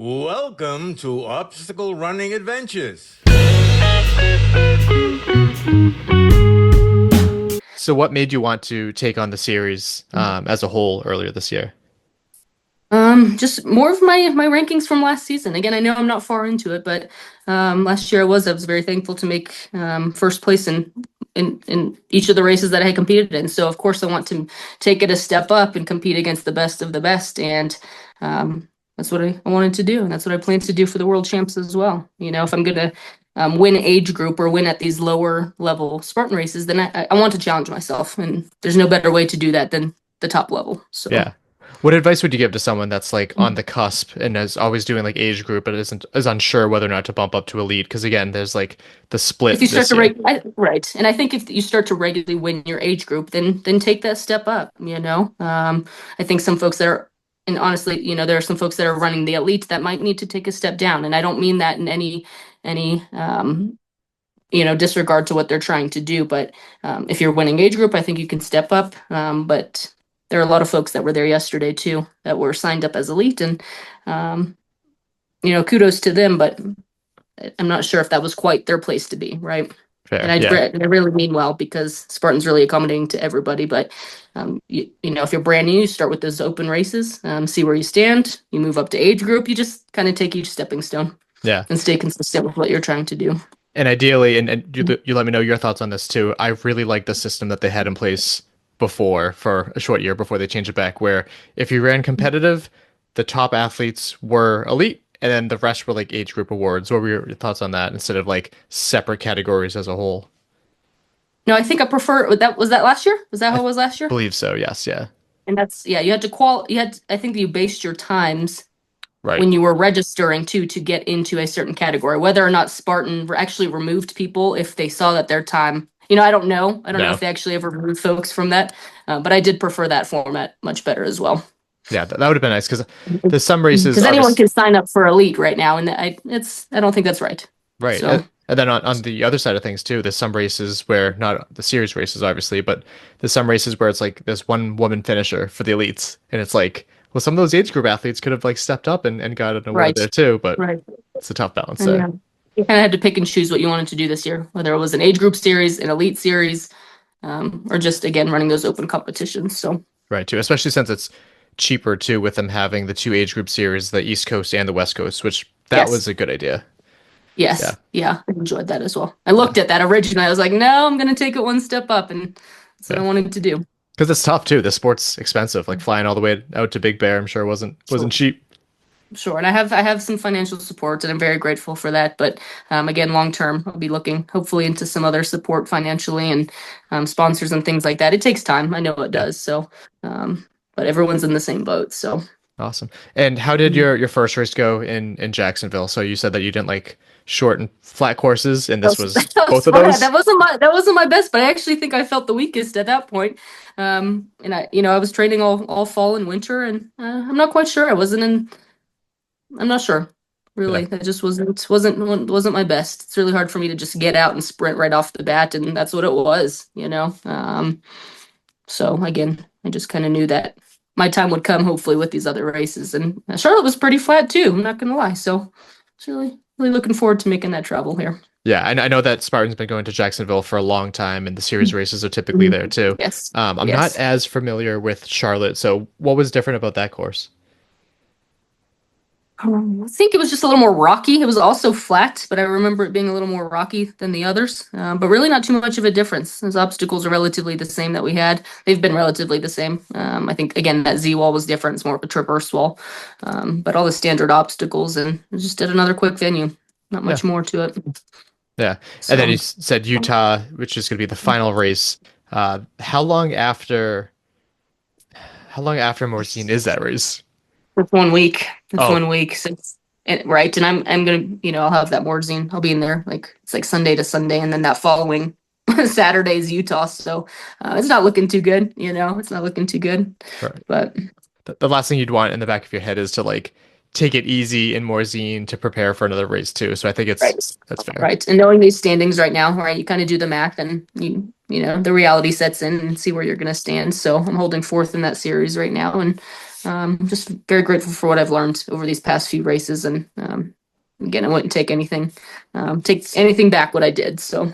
Welcome to Obstacle Running Adventures. So what made you want to take on the series as a whole earlier this year? Just more of my rankings from last season. Again, I know I'm not far into it, but last year I was very thankful to make first place in each of the races that I had competed in. So of course I want to take it a step up and compete against the best of the best, and that's what I wanted to do, and that's what I plan to do for the world champs as well. You know, if I'm gonna win age group or win at these lower level Spartan races, then I want to challenge myself, and there's no better way to do that than the top level. So. Yeah. What advice would you give to someone that's like on the cusp and is always doing like age group but is unsure whether or not to bump up to elite? Because again, there's like the split If you start this to year. right, and I think if you start to regularly win your age group, then take that step up. You know, I think some folks that are, and honestly, you know, there are some folks that are running the elite that might need to take a step down, and I don't mean that in any you know, disregard to what they're trying to do. But if you're winning age group, I think you can step up. But there are a lot of folks that were there yesterday too that were signed up as elite, and um, you know, kudos to them. But I'm not sure if that was quite their place to be, right? And Fair. Yeah. I really mean well, because Spartan's really accommodating to everybody. But you know, if you're brand new, you start with those open races, see where you stand. You move up to age group. You just kind of take each stepping stone Yeah. and stay consistent with what you're trying to do. And ideally, and you let me know your thoughts on this too. I really like the system that they had in place before for a short year before they changed it back, where if you ran competitive, the top athletes were elite, and then the rest were like age group awards. What were your thoughts on that instead of like separate categories as a whole? No, I think I prefer that. Was that last year? Was that I how it was last year? believe so. Yes. Yeah. And that's, yeah, you had, I think you based your times Right. when you were registering to get into a certain category, whether or not Spartan actually removed people if they saw that their time, you know, I don't know. I don't know No. if they actually ever removed folks from that, but I did prefer that format much better as well. Yeah, that would have been nice because there's some races, Because anyone obviously, can sign up for elite right now, and I don't think that's right. right. So And then on the other side of things too, there's some races where not the series races, obviously, but there's some races where it's like there's one woman finisher for the elites, and it's like, well, some of those age group athletes could have like stepped up and got an award right, there too, but right, it's a tough balance and there. yeah, you kind of had to pick and choose what you wanted to do this year, whether it was an age group series, an elite series, or just again running those open competitions. So. Right, too, especially since it's cheaper too with them having the two age group series, the East Coast and the West Coast, which that was Yes. a good idea. Yeah, Yes. Yeah. I enjoyed that as well. I yeah, looked at that originally. I was like, no, I'm going to take it one step up. And that's what yeah. I wanted to do. Because it's tough too. The sport's expensive. Like flying all the way out to Big Bear, I'm sure wasn't Sure. cheap. Sure. And I have some financial support, and I'm very grateful for that. But again, long term, I'll be looking hopefully into some other support financially, and sponsors and things like that. It takes time. I know it Yeah. does. So, but everyone's in the same boat. So. Awesome. And how did your first race go in Jacksonville? So you said that you didn't like short and flat courses, and this was both of those? That wasn't my best, but I actually think I felt the weakest at that point. And I, you know, I was training all fall and winter, and I'm not quite sure. I'm not sure. Yeah. Really, that just wasn't my best. It's really hard for me to just get out and sprint right off the bat, and that's what it was, you know. So again, I just kind of knew that my time would come, hopefully, with these other races. And Charlotte was pretty flat too. I'm not gonna lie. So, it's really looking forward to making that travel here. Yeah, I know that Spartan's been going to Jacksonville for a long time, and the series races are typically there too. Yes. I'm not Yes. as familiar with Charlotte, so what was different about that course? I think it was just a little more rocky. It was also flat, but I remember it being a little more rocky than the others. But really, not too much of a difference. Those obstacles are relatively the same that we had. They've been relatively the same. I think again that Z wall was different. It's more of a traverse wall, but all the standard obstacles, and just at another quick venue. Not Yeah, much more to it. yeah. And then So you said Utah, which is going to be the final race. How long after Morzine is that race? it's 1 week. It's Oh, 1 week. So right, and I'm gonna, you know, I'll have that Morzine. I'll be in there like it's like Sunday to Sunday, and then that following Saturday's Utah. So it's not looking too good. You know, it's not looking too good. right. But The last thing you'd want in the back of your head is to like take it easy in Morzine to prepare for another race too. So I think right, that's fair. right, and knowing these standings right now, right, you kind of do the math, and you know the reality sets in and see where you're gonna stand. So I'm holding fourth in that series right now, and just very grateful for what I've learned over these past few races. And again, I wouldn't take anything back what I did. So